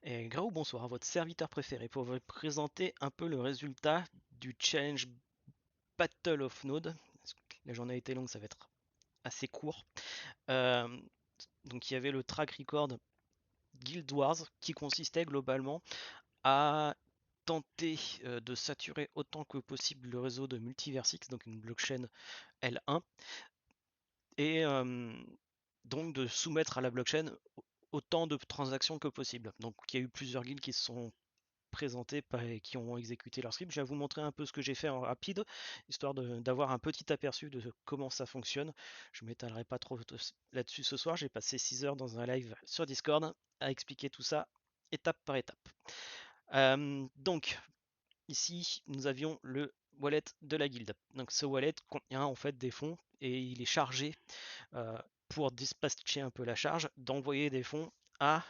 Et Grau, bonsoir, votre serviteur préféré pour vous présenter un peu le résultat du challenge Battle of Node. La journée a été longue, ça va être assez court. Euh, donc il y avait le track record Guild Wars qui consistait globalement à tenter de saturer autant que possible le réseau de Multiversix, donc une blockchain L1, et donc de soumettre à la blockchain autant de transactions que possible. Donc il y a eu plusieurs guildes qui se sont présentés et qui ont exécuté leur script. Je vais vous montrer un peu ce que j'ai fait en rapide, histoire d'avoir un petit aperçu de comment ça fonctionne. Je ne m'étalerai pas trop là-dessus ce soir. J'ai passé 6 heures dans un live sur Discord à expliquer tout ça étape par étape. Donc, ici, nous avions le wallet de la guilde. Donc, ce wallet contient en fait des fonds et il est chargé pour dispatcher un peu la charge, d'envoyer des fonds à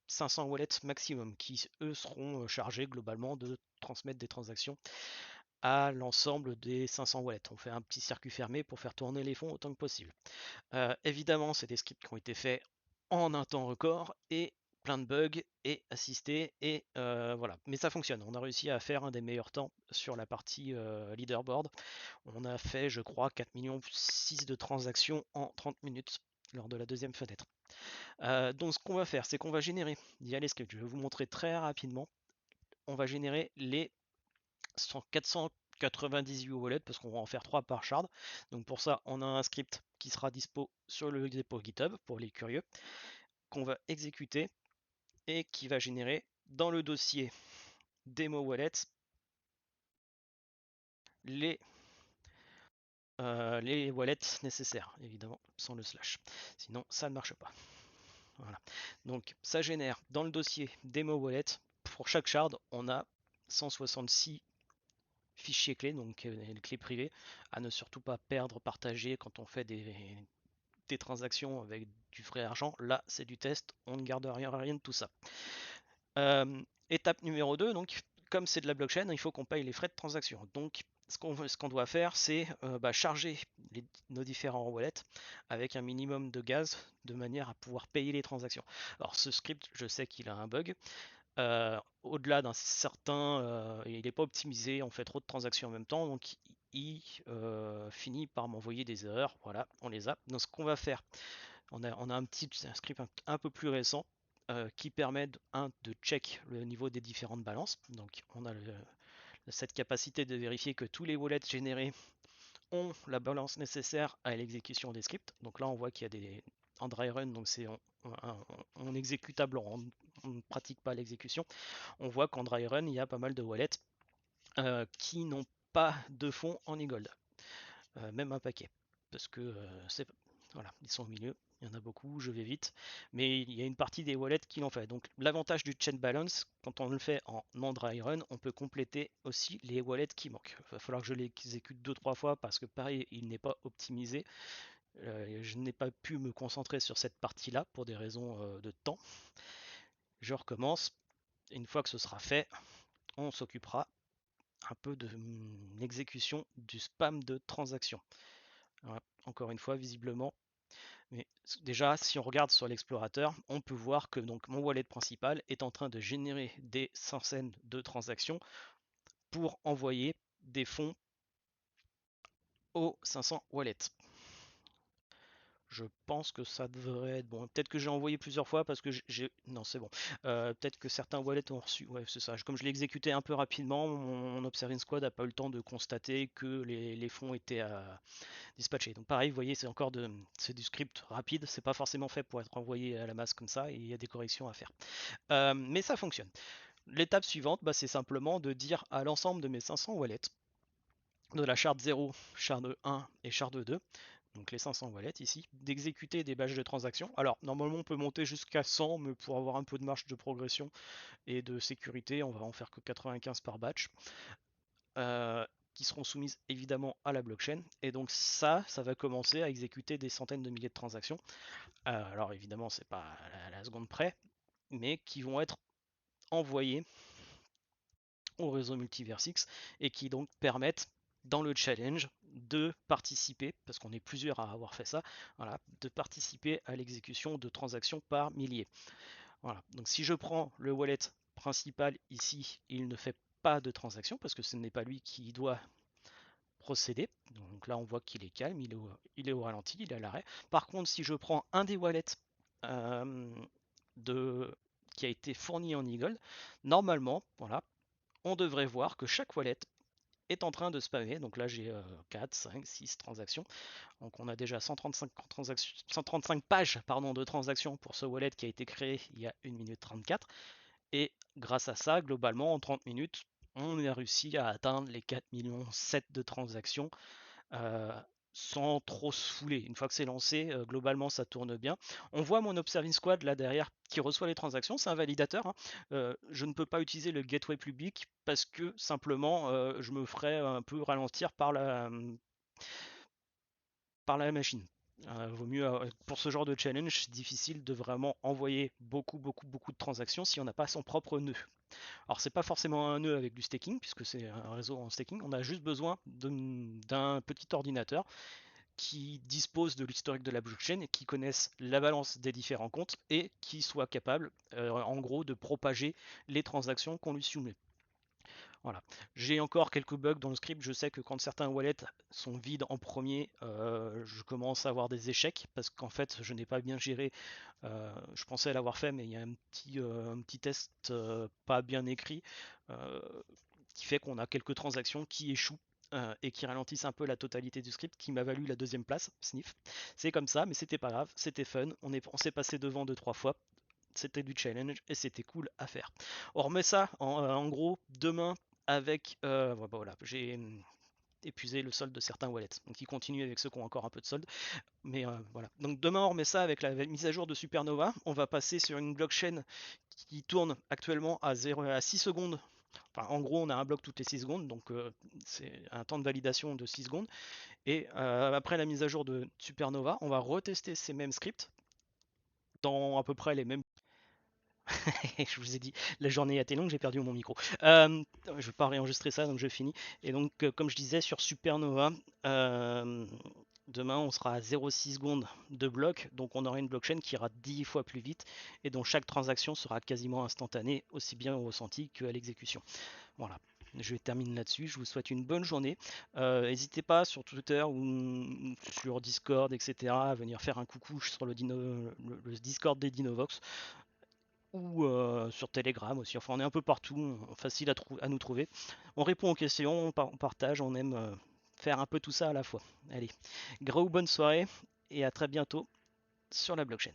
500 wallets maximum, qui eux seront chargés globalement de transmettre des transactions à l'ensemble des 500 wallets. On fait un petit circuit fermé pour faire tourner les fonds autant que possible. Évidemment, c'est des scripts qui ont été faits en un temps record et plein de bugs et assistés et voilà. Mais ça fonctionne. On a réussi à faire un des meilleurs temps sur la partie leaderboard. On a fait, je crois, 4 millions 6 de transactions en 30 minutes lors de la deuxième fenêtre. Donc ce qu'on va faire, c'est qu'on va générer via les scripts. Je vais vous montrer très rapidement. On va générer les 498 wallets parce qu'on va en faire 3 par shard. Donc pour ça, on a un script qui sera dispo sur le dépôt GitHub pour les curieux, qu'on va exécuter et qui va générer dans le dossier demo wallet les, les wallets nécessaires, évidemment, sans le slash. Sinon, ça ne marche pas. Voilà. Donc ça génère dans le dossier demo wallet, pour chaque shard, on a 166 fichiers clés, donc les clés privées, à ne surtout pas perdre, partager quand on fait des transactions avec du vrai argent. Là, c'est du test, on ne garde rien de tout ça. Étape numéro 2, donc comme c'est de la blockchain, il faut qu'on paye les frais de transaction. Donc ce qu'on doit faire, c'est charger nos différents wallets avec un minimum de gaz de manière à pouvoir payer les transactions. Alors ce script, je sais qu'il a un bug. Au-delà d'un certain, il n'est pas optimisé, on fait trop de transactions en même temps, donc il finit par m'envoyer des erreurs. Voilà, on les a. Donc ce qu'on va faire, on a un script un peu plus récent qui permet de check le niveau des différentes balances. Donc on a cette capacité de vérifier que tous les wallets générés ont la balance nécessaire à l'exécution des scripts. Donc là on voit qu'il y a des en dry run, donc c'est en exécutable, on ne pratique pas l'exécution. On voit qu'en dry run il y a pas mal de wallets qui n'ont pas de fonds en e-gold, même un paquet, parce que c'est voilà, ils sont au milieu. Il y en a beaucoup, je vais vite, mais il y a une partie des wallets qui l'ont fait. Donc l'avantage du chain balance, quand on le fait en non-dry run, on peut compléter aussi les wallets qui manquent. Il va falloir que je l'exécute 2-3 fois parce que pareil, il n'est pas optimisé. Je n'ai pas pu me concentrer sur cette partie-là pour des raisons de temps. Je recommence. Une fois que ce sera fait, on s'occupera un peu de l'exécution du spam de transaction. Voilà. Encore une fois, visiblement. Mais déjà, si on regarde sur l'explorateur, on peut voir que donc mon wallet principal est en train de générer des centaines de transactions pour envoyer des fonds aux 500 wallets. Je pense que ça devrait être bon. Peut-être que j'ai envoyé plusieurs fois parce que j'ai. Non, c'est bon. Peut-être que certains wallets ont reçu. Ouais, c'est ça. Comme je l'ai exécuté un peu rapidement, mon Observing Squad n'a pas eu le temps de constater que les fonds étaient dispatchés. Donc, pareil, vous voyez, c'est du script rapide. C'est pas forcément fait pour être envoyé à la masse comme ça. Et il y a des corrections à faire. Mais ça fonctionne. L'étape suivante, c'est simplement de dire à l'ensemble de mes 500 wallets, de la charte 0, charte 1 et charte 2, donc les 500 wallets ici, d'exécuter des batchs de transactions. Alors normalement on peut monter jusqu'à 100, mais pour avoir un peu de marge de progression et de sécurité, on va en faire que 95 par batch, qui seront soumises évidemment à la blockchain. Et donc ça va commencer à exécuter des centaines de milliers de transactions. Alors évidemment c'est pas à la seconde près, mais qui vont être envoyées au réseau Multiversix et qui donc permettent dans le challenge de participer, parce qu'on est plusieurs à avoir fait ça, voilà, de participer à l'exécution de transactions par milliers. Voilà. Donc si je prends le wallet principal ici, il ne fait pas de transaction parce que ce n'est pas lui qui doit procéder. Donc là, on voit qu'il est calme, il est au ralenti, il est à l'arrêt. Par contre, si je prends un des wallets euh, de, qui a été fourni en Eagle, normalement, voilà, on devrait voir que chaque wallet est en train de spammer. Donc là, j'ai 4, 5, 6 transactions. Donc on a déjà 135 pages pardon, de transactions pour ce wallet qui a été créé il y a 1 minute 34. Et grâce à ça, globalement, en 30 minutes, on a réussi à atteindre les 4 millions 7 de transactions euh, sans trop se fouler. Une fois que c'est lancé, globalement, ça tourne bien. On voit mon Observing Squad là derrière qui reçoit les transactions, c'est un validateur. Hein. Je ne peux pas utiliser le gateway public parce que simplement je me ferais un peu ralentir par la machine. Vaut mieux, pour ce genre de challenge, c'est difficile de vraiment envoyer beaucoup de transactions si on n'a pas son propre nœud. Alors c'est pas forcément un nœud avec du staking puisque c'est un réseau en staking, on a juste besoin d'un petit ordinateur qui dispose de l'historique de la blockchain et qui connaissent la balance des différents comptes et qui soit capable en gros de propager les transactions qu'on lui soumet. Voilà. J'ai encore quelques bugs dans le script. Je sais que quand certains wallets sont vides en premier, je commence à avoir des échecs parce qu'en fait, je n'ai pas bien géré. Je pensais l'avoir fait, mais il y a un petit test pas bien écrit euh, qui fait qu'on a quelques transactions qui échouent. Et qui ralentissent un peu la totalité du script, qui m'a valu la deuxième place, sniff. C'est comme ça, mais c'était pas grave, c'était fun. On s'est passé devant 2-3 fois, c'était du challenge et c'était cool à faire. On remet ça en gros demain avec voilà, j'ai épuisé le solde de certains wallets, donc ils continuent avec ceux qui ont encore un peu de solde, mais voilà. Donc demain on remet ça avec la mise à jour de Supernova. On va passer sur une blockchain qui tourne actuellement à 6 secondes. Enfin, en gros, on a un bloc toutes les 6 secondes, donc c'est un temps de validation de 6 secondes. Et après la mise à jour de Supernova, on va retester ces mêmes scripts dans à peu près les mêmes. Je vous ai dit, la journée a été longue, j'ai perdu mon micro. Je ne vais pas réenregistrer ça, donc je finis. Et donc, comme je disais, sur Supernova, euh, demain, on sera à 0,6 secondes de bloc. Donc, on aura une blockchain qui ira 10 fois plus vite et dont chaque transaction sera quasiment instantanée, aussi bien au ressenti qu'à l'exécution. Voilà. Je termine là-dessus. Je vous souhaite une bonne journée. N'hésitez pas sur Twitter ou sur Discord, etc., à venir faire un coucou sur le Discord des Dinovox ou sur Telegram aussi. Enfin, on est un peu partout, facile à nous trouver. On répond aux questions, on partage, on aime faire un peu tout ça à la fois. Allez, gros bonne soirée et à très bientôt sur la blockchain.